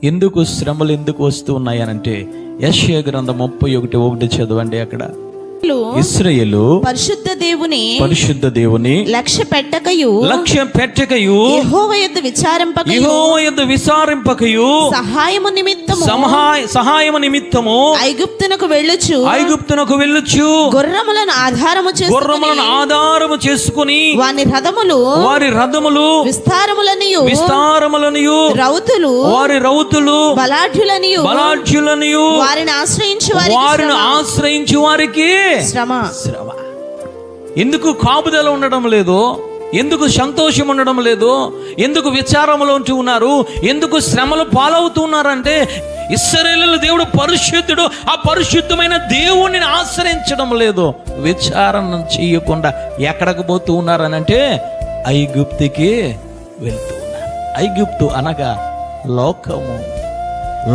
ఎందుకు శ్రమలు ఎందుకు వస్తూ ఉన్నాయనంటే యెషయా గ్రంథం 31:1 చదవండి. అక్కడ ఇశ్రాయేలు పరిశుద్ధ దేవుని లక్ష్య పెట్టకయు యెహోవా యొద్ద విచారింపకయు సహాయము నిమిత్తము ఐగుప్తునకు వెళ్ళుచు గుర్రములను ఆధారము చేసుకుని వారి రథములు విస్తారములనియు రౌతులు బలాఢ్యులనియు వారిని ఆశ్రయించు వారికి శ్రమ. ఎందుకు కాపుదల ఉండడం లేదు? ఎందుకు సంతోషం ఉండడం లేదు? ఎందుకు విచారంలో ఉంటూ ఉన్నారు? ఎందుకు శ్రమలు పాలవుతున్నారంటే ఇశ్రాయేలు దేవుడు పరిశుద్ధుడు. ఆ పరిశుద్ధమైన దేవుణ్ణి ఆశ్రయించడం లేదు. విచారణ చేయకుండా ఎక్కడికి పోతూ ఉన్నారనంటే ఐగుప్తుకి వెళ్తూ ఉన్నారు. ఐగుప్తు అనగా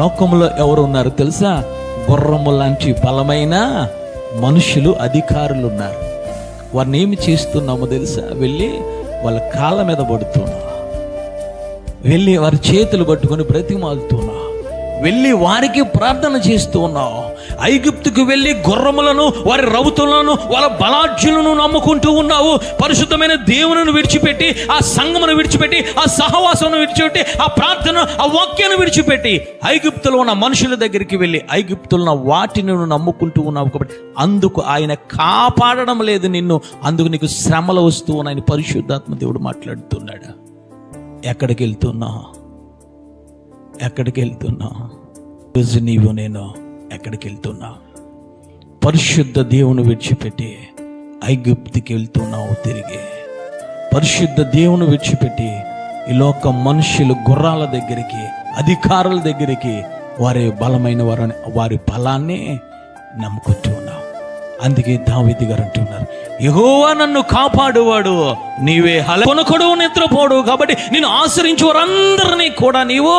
లోకములో ఎవరు ఉన్నారు తెలుసా? గుర్రము లాంటి బలమైన మనుషులు, అధికారులు ఉన్నారు. వారిని ఏమి చేస్తున్నామో తెలుసా? వెళ్ళి వాళ్ళ కాళ్ళ మీద పడుతున్నా, వెళ్ళి వారి చేతులు పట్టుకొని బ్రతిమాలుతున్నా, వెళ్ళి వారికి ప్రార్థన చేస్తూ ఉన్నావు. ఐగుప్తుకు వెళ్ళి గుర్రములను, వారి రౌతులను, వాళ్ళ బలాఢ్యులను నమ్ముకుంటూ ఉన్నావు. పరిశుద్ధమైన దేవుని విడిచిపెట్టి, ఆ సంఘమును విడిచిపెట్టి, ఆ సహవాసమును విడిచిపెట్టి, ఆ ప్రార్థన, ఆ వాక్యాన్ని విడిచిపెట్టి ఐగుప్తులో ఉన్న మనుషుల దగ్గరికి వెళ్ళి ఐగుప్తులో ఉన్న వాటిని నువ్వు నమ్ముకుంటూ ఉన్నావు. కాబట్టి అందుకు ఆయన కాపాడడం లేదు నిన్ను. అందుకు నీకు శ్రమలు వస్తూ ఉన్నాయని పరిశుద్ధాత్మ దేవుడు మాట్లాడుతున్నాడు. ఎక్కడికి వెళ్తున్నా? రోజు నీవు నేను ఎక్కడికి వెళ్తున్నా? పరిశుద్ధ దేవుని విడిచిపెట్టి ఐగుప్తుకి వెళ్తున్నావు. తిరిగి పరిశుద్ధ దేవుని విడిచిపెట్టి ఈ లోక మనుషులు, గుర్రాల దగ్గరికి, అధికారుల దగ్గరికి, వారి బలమైన వారి బలాన్ని నమ్ముకుంటూ ఉన్నావు. అందుకే దావీదు గారు అంటున్నారు, యెహోవా నన్ను కాపాడువాడు, నీవే కొనకొడు నిద్రపోడు, కాబట్టి నేను ఆశ్రయించు వారందరినీ కూడా నీవు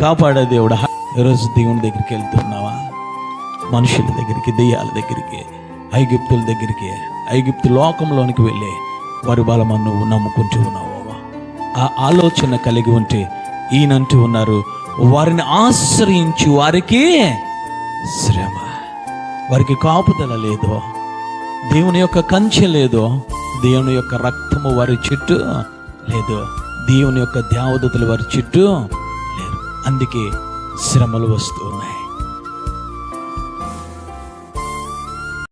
కాపాడే దేవుడా. ఈరోజు దేవుని దగ్గరికి వెళ్తున్నావా? మనుషుల దగ్గరికి, దెయ్యాల దగ్గరికి, ఐగుప్తుల దగ్గరికి, ఐగుప్తు లోకంలోనికి వెళ్ళి వారి బలమని నువ్వు నమ్ముకుంటూ ఉన్నావు. ఆ ఆలోచన కలిగి ఉంటే ఈయనంటూ ఉన్నారు, వారిని ఆశ్రయించి వారికి శ్రమ. వారికి కాపుదల లేదు, దేవుని యొక్క కంచె లేదు, దేవుని యొక్క రక్తము వారి చుట్టూ లేదు, దేవుని యొక్క దేవదూతలు వారి చుట్టూ లేరు. అందుకే శ్రమలు వస్తూ ఉన్నాయి.